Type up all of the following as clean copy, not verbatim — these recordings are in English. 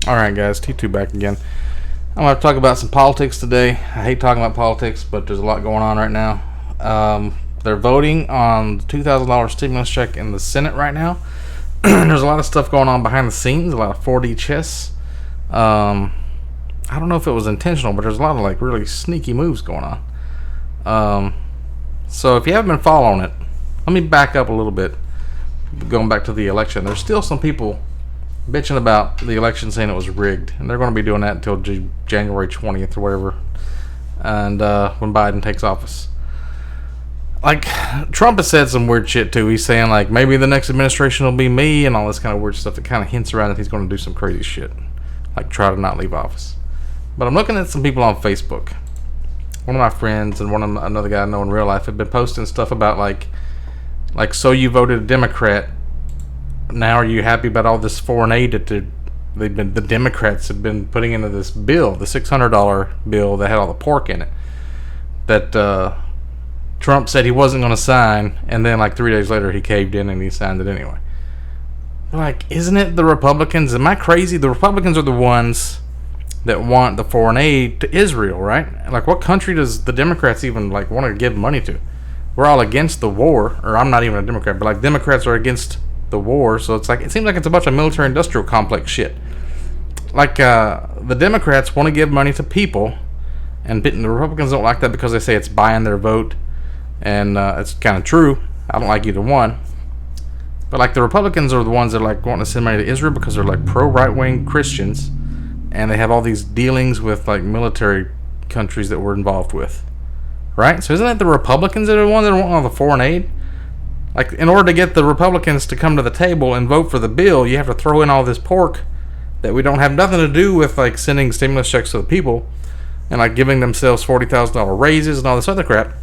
Alright guys, T2 back again. I'm going to talk about some politics today. I hate talking about politics, but there's a lot going on right now. They're voting on the $2,000 stimulus check in the Senate right now. There's a lot of stuff going on behind the scenes, a lot of 4D chess. I don't know if it was intentional, but there's a lot of like really sneaky moves going on. So if you haven't been following it, let me back up a little bit. Going back to the election, there's still some people bitching about the election, saying it was rigged, and they're going to be doing that until January 20th or whatever, and when Biden takes office. Like, Trump has said some weird shit too. He's saying like maybe the next administration will be me and all this kind of weird stuff that kind of hints around that he's going to do some crazy shit, like try to not leave office. But I'm looking at some people on Facebook. One of my friends and another guy I know in real life have been posting stuff about like so you voted a Democrat. Now are you happy about all this foreign aid that the Democrats have been putting into this bill, the $600 bill that had all the pork in it, that Trump said he wasn't going to sign, and then like 3 days later he caved in and he signed it anyway. Like, isn't it the Republicans? Am I crazy? The Republicans are the ones that want the foreign aid to Israel, right? Like, what country does the Democrats even like want to give money to? We're all against the war, or I'm not even a Democrat, but like Democrats are against the war, so it's like it seems like it's a bunch of military-industrial complex shit. Like the Democrats want to give money to people, and the Republicans don't like that because they say it's buying their vote, and it's kind of true. I don't like either one, but like the Republicans are the ones that are like wanting to send money to Israel because they're like pro-right-wing Christians, and they have all these dealings with like military countries that we're involved with, right? So isn't it the Republicans that are the ones that want all the foreign aid? Like, in order to get the Republicans to come to the table and vote for the bill, you have to throw in all this pork that we don't have nothing to do with, like sending stimulus checks to the people and like giving themselves $40,000 raises and all this other crap.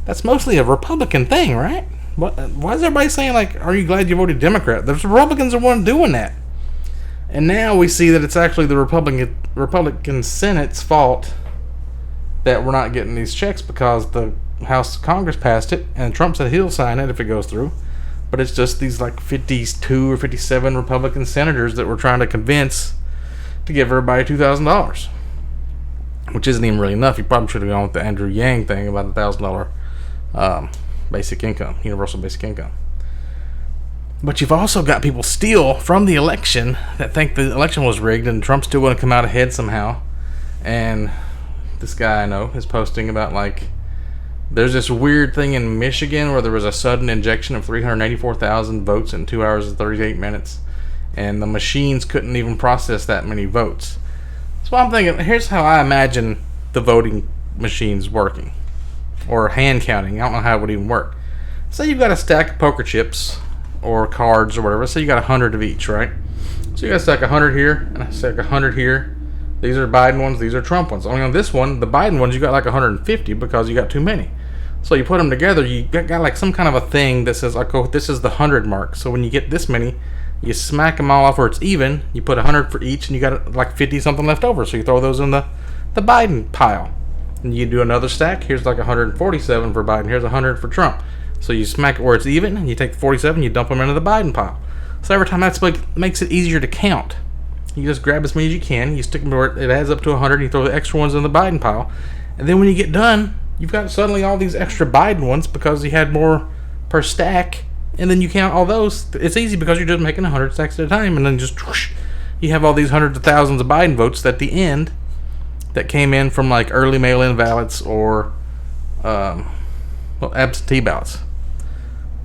That's mostly a Republican thing, right? Why is everybody saying like, "Are you glad you voted Democrat?" The Republicans are one doing that, and now we see that it's actually the Republican Senate's fault that we're not getting these checks because the House of Congress passed it, and Trump said he'll sign it if it goes through. But it's just these like 52 or 57 Republican senators that we're trying to convince to give everybody $2,000, which isn't even really enough. You probably should have gone with the Andrew Yang thing about $1,000 basic income, universal basic income. But you've also got people still from the election that think the election was rigged and Trump's still going to come out ahead somehow. And this guy I know is posting about like, there's this weird thing in Michigan where there was a sudden injection of 384,000 votes in 2 hours and 38 minutes, and the machines couldn't even process that many votes. So I'm thinking, here's how I imagine the voting machines working, or hand counting. I don't know how it would even work. Say you've got a stack of poker chips or cards or whatever. Say you got 100 of each, right? So you got a stack of 100 here and a stack of 100 here. These are Biden ones, these are Trump ones. Only on this one, the Biden ones, you got like 150 because you got too many. So you put them together, you got like some kind of a thing that says, like, oh, this is the 100 mark. So when you get this many, you smack them all off where it's even. You put 100 for each, and you got like 50 something left over. So you throw those in the Biden pile. And you do another stack. Here's like 147 for Biden. Here's 100 for Trump. So you smack it where it's even, and you take the 47, you dump them into the Biden pile. So every time that's like makes it easier to count. You just grab as many as you can. You stick them where it adds up to 100. You throw the extra ones in the Biden pile, and then when you get done, you've got suddenly all these extra Biden ones because you had more per stack, and then you count all those. It's easy because you're just making 100 stacks at a time, and then just whoosh, you have all these hundreds of thousands of Biden votes at the end that came in from like early mail-in ballots or absentee ballots.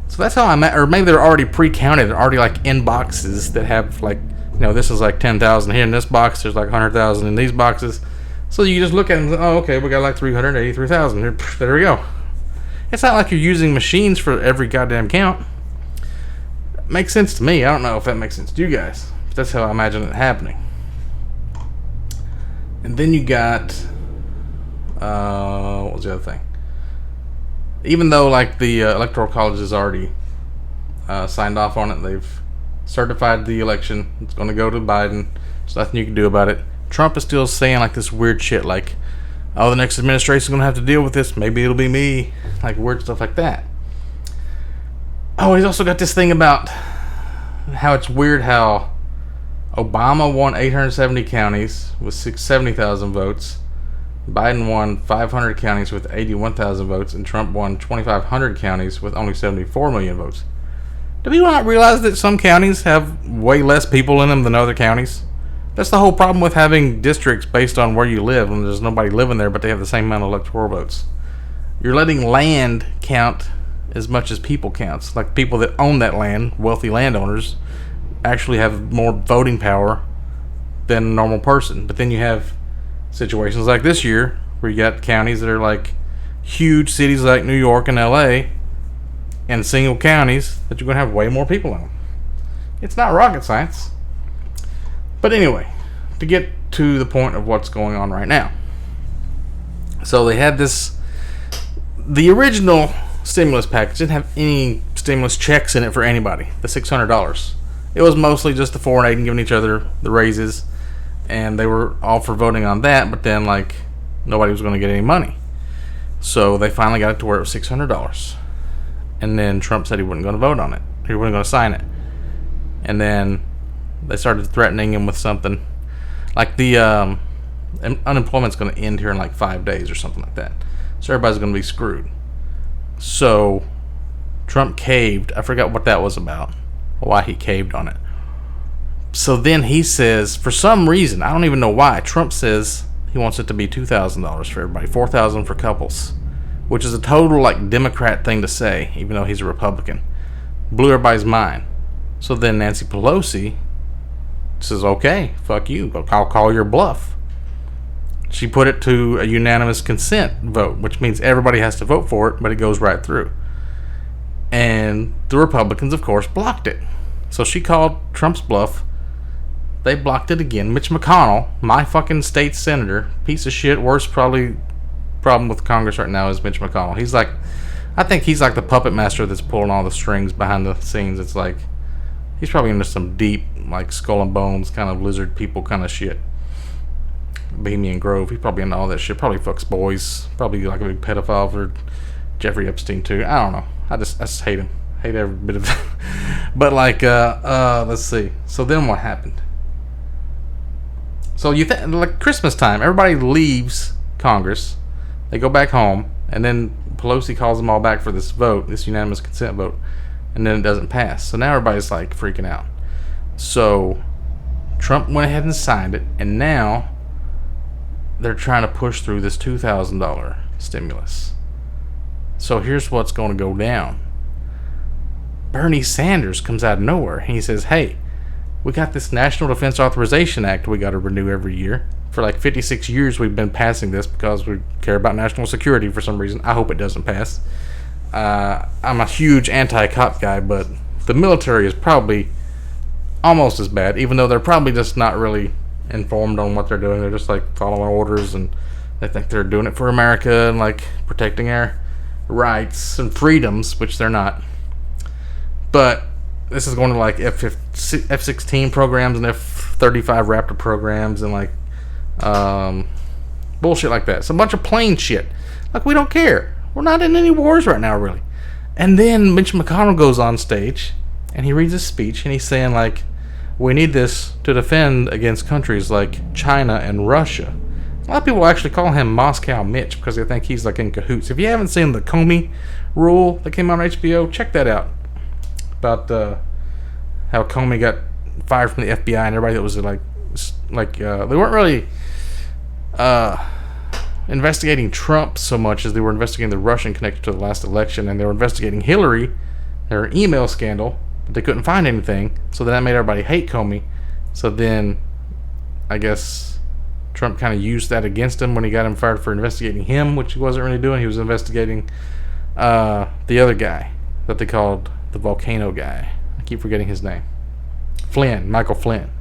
So that's how or maybe they're already pre-counted, they're already like in boxes that have like, you know, this is like 10,000 here in this box, there's like 100,000 in these boxes. So you just look at them and say, oh, okay, we got like 383,000. There we go. It's not like you're using machines for every goddamn count. It makes sense to me. I don't know if that makes sense to you guys. But that's how I imagine it happening. And then you got, what was the other thing? Even though like the Electoral College has already signed off on it, they've certified the election. It's going to go to Biden. There's nothing you can do about it. Trump is still saying like this weird shit like, oh, the next administration is going to have to deal with this. Maybe it'll be me. Like weird stuff like that. Oh, he's also got this thing about how it's weird how Obama won 870 counties with 670,000 votes. Biden won 500 counties with 81,000 votes, and Trump won 2,500 counties with only 74 million votes. Do people not realize that some counties have way less people in them than other counties? That's the whole problem with having districts based on where you live, and there's nobody living there, but they have the same amount of electoral votes. You're letting land count as much as people counts. Like people that own that land, wealthy landowners, actually have more voting power than a normal person. But then you have situations like this year where you got counties that are like huge cities like New York and LA, and single counties that you're going to have way more people in them. It's not rocket science. But anyway, to get to the point of what's going on right now. So they had the original stimulus package didn't have any stimulus checks in it for anybody, the $600. It was mostly just the 4 and 8 and giving each other the raises, and they were all for voting on that, but then like nobody was going to get any money. So they finally got it to where it was $600. And then Trump said he wasn't going to vote on it. He wasn't going to sign it. And then they started threatening him with something like the unemployment's going to end here in like 5 days or something like that. So everybody's going to be screwed. So Trump caved. I forgot what that was about, why he caved on it. So then he says, for some reason, I don't even know why, Trump says he wants it to be $2,000 for everybody, $4,000 for couples, which is a total like Democrat thing to say, even though he's a Republican. Blew everybody's mind. So then Nancy Pelosi says, okay, fuck you, I'll call your bluff. She put it to a unanimous consent vote, which means everybody has to vote for it, but it goes right through. And the Republicans, of course, blocked it. So she called Trump's bluff. They blocked it again. Mitch McConnell, my fucking state senator, piece of shit, worst probably problem with Congress right now is Mitch McConnell. I think he's like the puppet master that's pulling all the strings behind the scenes. It's like, he's probably into some deep, like skull and bones kind of lizard people kind of shit. Bohemian Grove, he's probably into all that shit. Probably fucks boys. Probably like a big pedophile for Jeffrey Epstein too. I don't know. I just hate him. Hate every bit of it. But like, let's see. So then what happened? So you think like Christmas time, everybody leaves Congress. They go back home, and then Pelosi calls them all back for this vote, this unanimous consent vote, and then it doesn't pass. So now everybody's like freaking out. So Trump went ahead and signed it, and now they're trying to push through this $2,000 stimulus. So here's what's going to go down. Bernie Sanders comes out of nowhere, and he says, hey, we got this National Defense Authorization Act we got to renew every year. For like 56 years we've been passing this because we care about national security for some reason. I hope it doesn't pass. I'm a huge anti-cop guy, but the military is probably almost as bad, even though they're probably just not really informed on what they're doing. They're just like following orders, and they think they're doing it for America and like protecting our rights and freedoms, which they're not. But this is going to like F-16 programs and F-35 Raptor programs and like bullshit like that. It's a bunch of plain shit. Like, we don't care. We're not in any wars right now, really. And then Mitch McConnell goes on stage and he reads his speech, and he's saying like, we need this to defend against countries like China and Russia. A lot of people actually call him Moscow Mitch because they think he's like in cahoots. If you haven't seen the Comey rule that came out on HBO, check that out. About how Comey got fired from the FBI, and everybody that was like they weren't really investigating Trump so much as they were investigating the Russian connected to the last election, and they were investigating Hillary, their email scandal, but they couldn't find anything. So then that made everybody hate Comey. So then I guess Trump kind of used that against him when he got him fired for investigating him, which he wasn't really doing. He was investigating the other guy that they called the volcano guy. I keep forgetting his name. Michael Flynn.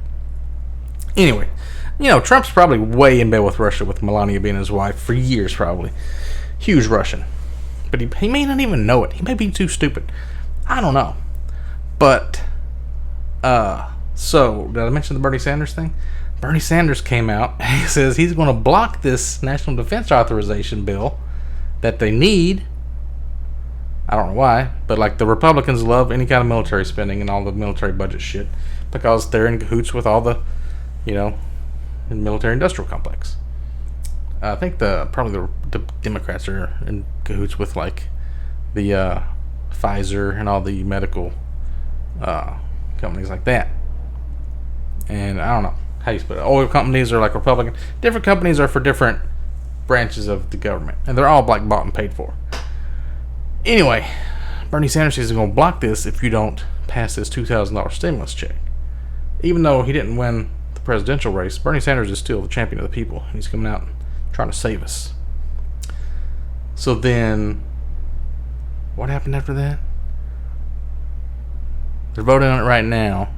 Anyway, you know, Trump's probably way in bed with Russia, with Melania being his wife for years, probably. Huge Russian. But he may not even know it. He may be too stupid. I don't know. But, so, did I mention the Bernie Sanders thing? Bernie Sanders came out and he says he's going to block this National Defense Authorization bill that they need. I don't know why, but like the Republicans love any kind of military spending and all the military budget shit. because they're in cahoots with all the, military-industrial complex. I think probably the Democrats are in cahoots with like the Pfizer and all the medical companies like that. And I don't know how you split it. Oil companies are like Republican. Different companies are for different branches of the government, and they're all like bought and paid for. Anyway, Bernie Sanders is going to block this if you don't pass this $2,000 stimulus check. Even though he didn't win the presidential race, Bernie Sanders is still the champion of the people, and he's coming out and trying to save us. So then, what happened after that? They're voting on it right now.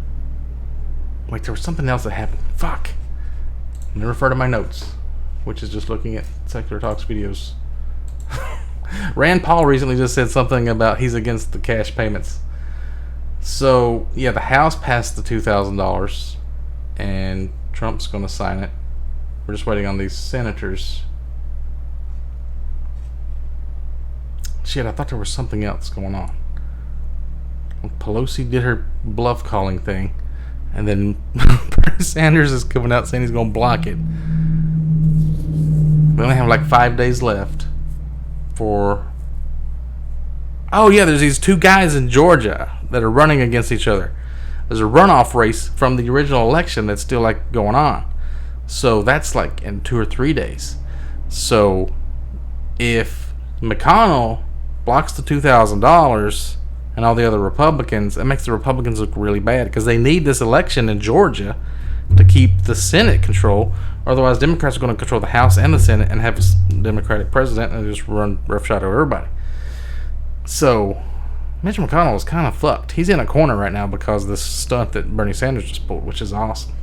Wait, there was something else that happened. Fuck. I'm going to refer to my notes, which is just looking at Secular Talks videos. Rand Paul recently just said something about he's against the cash payments. So, yeah, the House passed the $2,000, and Trump's going to sign it. We're just waiting on these senators. Shit, I thought there was something else going on. Pelosi did her bluff calling thing, and then Bernie Sanders is coming out saying he's going to block it. We only have like 5 days left for... Oh yeah, there's these two guys in Georgia that are running against each other. There's a runoff race from the original election that's still like going on. So that's like in 2 or 3 days. So if McConnell blocks the $2,000 and all the other Republicans, it makes the Republicans look really bad because they need this election in Georgia to keep the Senate control. Otherwise, Democrats are going to control the House and the Senate and have a Democratic president and just run roughshod over everybody. So Mitch McConnell is kind of fucked. He's in a corner right now because of this stunt that Bernie Sanders just pulled, which is awesome.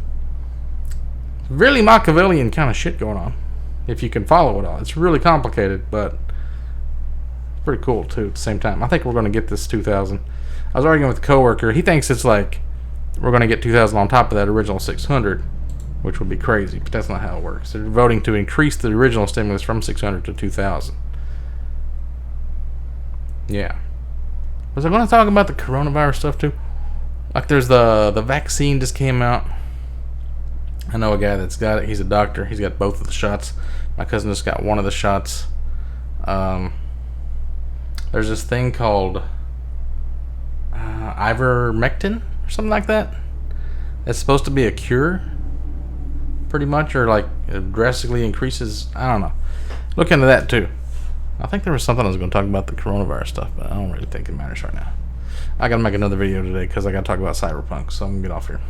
Really Machiavellian kind of shit going on, if you can follow it all. It's really complicated, but pretty cool too at the same time. I think we're going to get this 2,000. I was arguing with a coworker. He thinks it's like we're going to get 2,000 on top of that original 600, which would be crazy, but that's not how it works. They're voting to increase the original stimulus from 600 to 2,000. Yeah. Was I going to talk about the coronavirus stuff too? Like there's the vaccine just came out. I know a guy that's got it. He's a doctor. He's got both of the shots. My cousin just got one of the shots. There's this thing called ivermectin or something like that. It's supposed to be a cure, pretty much, or like it drastically increases. I don't know. Look into that too. I think there was something I was going to talk about the coronavirus stuff, but I don't really think it matters right now. I got to make another video today because I got to talk about Cyberpunk, so I'm going to get off here.